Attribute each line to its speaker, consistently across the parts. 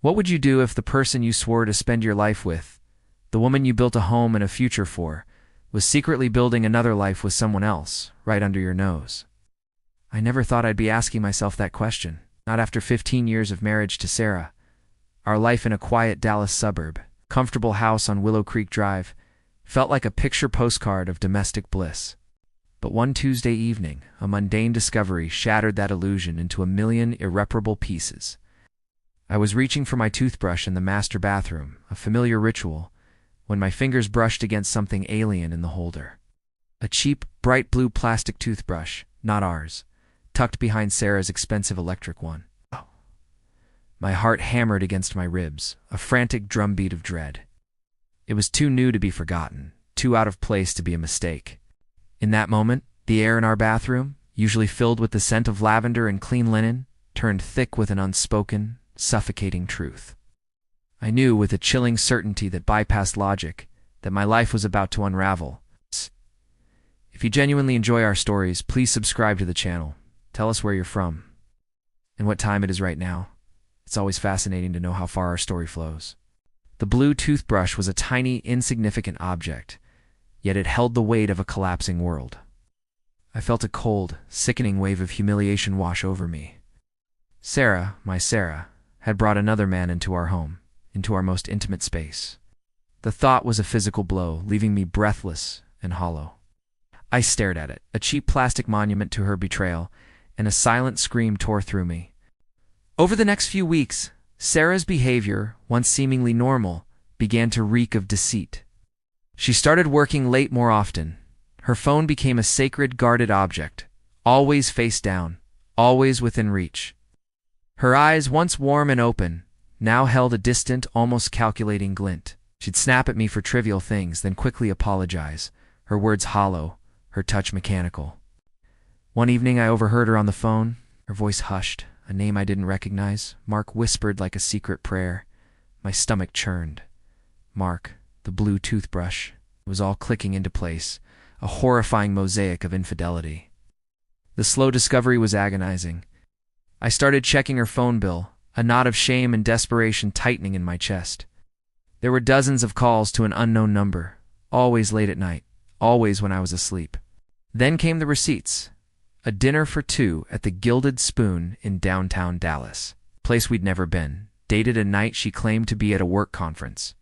Speaker 1: What would you do if the person you swore to spend your life with, the woman you built a home and a future for, was secretly building another life with someone else, right under your nose? I never thought I'd be asking myself that question, not after 15 years of marriage to Sarah. Our life in a quiet Dallas suburb, comfortable house on Willow Creek Drive, felt like a picture postcard of domestic bliss. But one Tuesday evening, a mundane discovery shattered that illusion into a million irreparable pieces. I was reaching for my toothbrush in the master bathroom, a familiar ritual, when my fingers brushed against something alien in the holder. A cheap, bright blue plastic toothbrush, not ours, tucked behind Sarah's expensive electric one. My heart hammered against my ribs, a frantic drumbeat of dread. It was too new to be forgotten, too out of place to be a mistake. In that moment, the air in our bathroom, usually filled with the scent of lavender and clean linen, turned thick with an unspoken, suffocating truth. I knew with a chilling certainty that bypassed logic that my life was about to unravel. If you genuinely enjoy our stories, please subscribe to the channel. Tell us where you're from and what time it is right now. It's always fascinating to know how far our story flows. The blue toothbrush was a tiny, insignificant object, yet it held the weight of a collapsing world. I felt a cold, sickening wave of humiliation wash over me. Sarah, my Sarah, had brought another man into our home, into our most intimate space. The thought was a physical blow, leaving me breathless and hollow. I stared at it, a cheap plastic monument to her betrayal, and a silent scream tore through me. Over the next few weeks, Sarah's behavior, once seemingly normal, began to reek of deceit. She started working late more often. Her phone became a sacred, guarded object, always face down, always within reach. Her eyes, once warm and open, now held a distant, almost calculating glint. She'd snap at me for trivial things, then quickly apologize, her words hollow, her touch mechanical. One evening I overheard her on the phone, her voice hushed, a name I didn't recognize. Mark whispered like a secret prayer. My stomach churned. Mark, the blue toothbrush, was all clicking into place, a horrifying mosaic of infidelity. The slow discovery was agonizing. I started checking her phone bill, a knot of shame and desperation tightening in my chest. There were dozens of calls to an unknown number, always late at night, always when I was asleep. Then came the receipts. A dinner for two at the Gilded Spoon in downtown Dallas, a place we'd never been, dated a night she claimed to be at a work conference.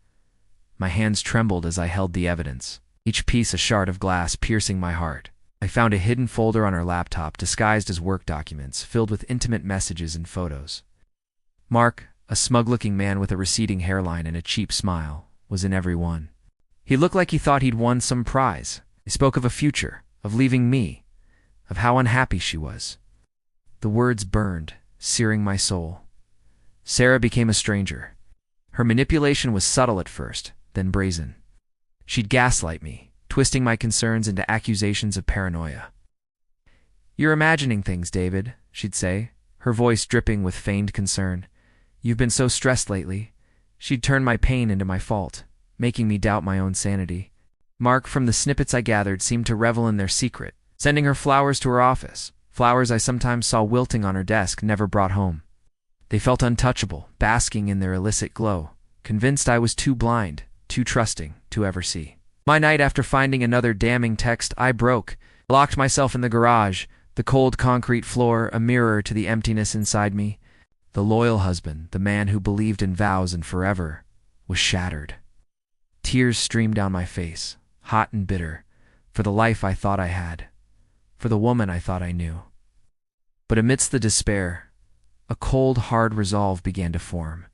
Speaker 1: My hands trembled as I held the evidence, each piece a shard of glass piercing my heart. I found a hidden folder on her laptop disguised as work documents, filled with intimate messages and photos. Mark, a smug-looking man with a receding hairline and a cheap smile, was in every one. He looked like he thought he'd won some prize. He spoke of a future, of leaving me, of how unhappy she was. The words burned, searing my soul. Sarah became a stranger. Her manipulation was subtle at first, then brazen. She'd gaslight me, twisting my concerns into accusations of paranoia. "You're imagining things, David," she'd say, her voice dripping with feigned concern. "You've been so stressed lately." She'd turn my pain into my fault, making me doubt my own sanity. Mark, from the snippets I gathered, seemed to revel in their secret, sending her flowers to her office, flowers I sometimes saw wilting on her desk, never brought home. They felt untouchable, basking in their illicit glow, convinced I was too blind, too trusting, to ever see. My night after finding another damning text, I broke, locked myself in the garage, the cold concrete floor a mirror to the emptiness inside me. The loyal husband, the man who believed in vows and forever, was shattered. Tears streamed down my face, hot and bitter, for the life I thought I had, for the woman I thought I knew. But amidst the despair, a cold, hard resolve began to form.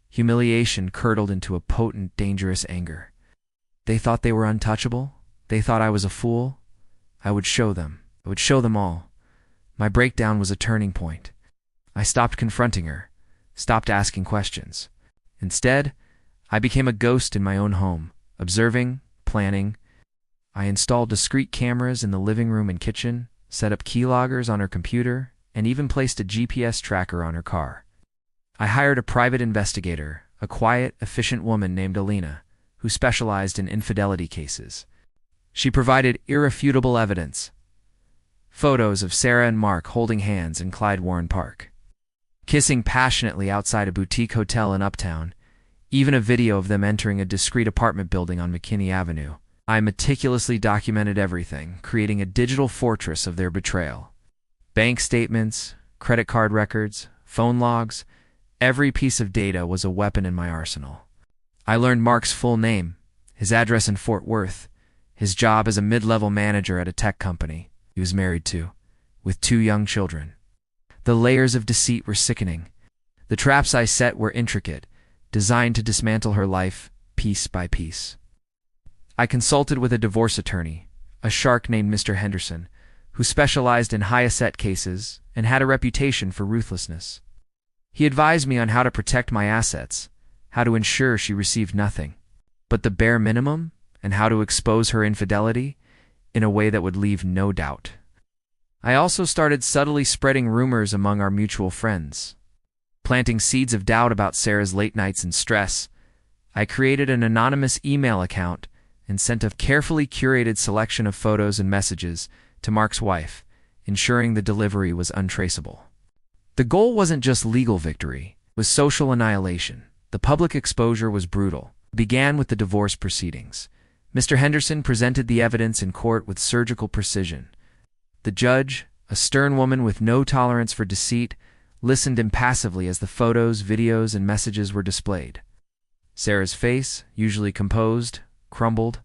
Speaker 1: Humiliation curdled into a potent, dangerous anger. They thought they were untouchable. They thought I was a fool. I would show them. I would show them all. My breakdown was a turning point. I stopped confronting her, stopped asking questions. Instead, I became a ghost in my own home, observing, planning. I installed discrete cameras in the living room and kitchen, set up keyloggers on her computer, and even placed a GPS tracker on her car. I hired a private investigator, a quiet, efficient woman named Alina, who specialized in infidelity cases. She provided irrefutable evidence. Photos of Sarah and Mark holding hands in Clyde Warren Park. kissing passionately outside a boutique hotel in Uptown, even a video of them entering a discreet apartment building on McKinney Avenue. I meticulously documented everything, creating a digital fortress of their betrayal. Bank statements, credit card records, phone logs, every piece of data was a weapon in my arsenal. I learned Mark's full name, his address in Fort Worth, his job as a mid-level manager at a tech company he was married to, with 2 young children. The layers of deceit were sickening. The traps I set were intricate, designed to dismantle her life piece by piece. I consulted with a divorce attorney, a shark named Mr. Henderson, who specialized in high-asset cases and had a reputation for ruthlessness. He advised me on how to protect my assets, how to ensure she received nothing but the bare minimum, and how to expose her infidelity in a way that would leave no doubt. I also started subtly spreading rumors among our mutual friends. Planting seeds of doubt about Sarah's late nights and stress, I created an anonymous email account and sent a carefully curated selection of photos and messages to Mark's wife, ensuring the delivery was untraceable. The goal wasn't just legal victory, it was social annihilation. The public exposure was brutal. It began with the divorce proceedings. Mr. Henderson presented the evidence in court with surgical precision. The judge, a stern woman with no tolerance for deceit, listened impassively as the photos, videos, and messages were displayed. Sarah's face, usually composed, crumbled.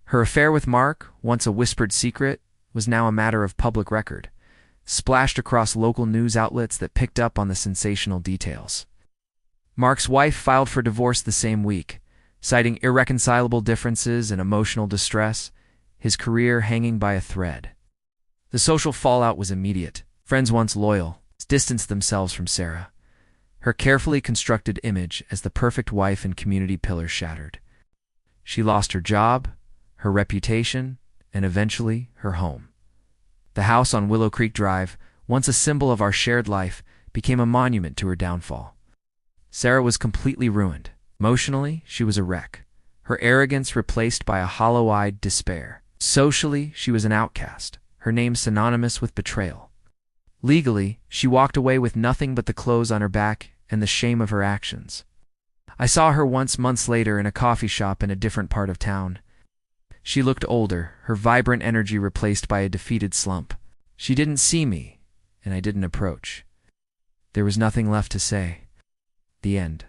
Speaker 1: Her affair with Mark, once a whispered secret, was now a matter of public record, splashed across local news outlets that picked up on the sensational details. Mark's wife filed for divorce the same week, citing irreconcilable differences and emotional distress, his career hanging by a thread. The social fallout was immediate. Friends once loyal distanced themselves from Sarah. Her carefully constructed image as the perfect wife and community pillar shattered. She lost her job, her reputation, and eventually her home. The house on Willow Creek Drive, once a symbol of our shared life, became a monument to her downfall. Sarah was completely ruined. Emotionally, she was a wreck, her arrogance replaced by a hollow-eyed despair. Socially, she was an outcast, her name synonymous with betrayal. Legally, she walked away with nothing but the clothes on her back and the shame of her actions. I saw her once months later in a coffee shop in a different part of town. She looked older, her vibrant energy replaced by a defeated slump. She didn't see me, and I didn't approach. There was nothing left to say. The end.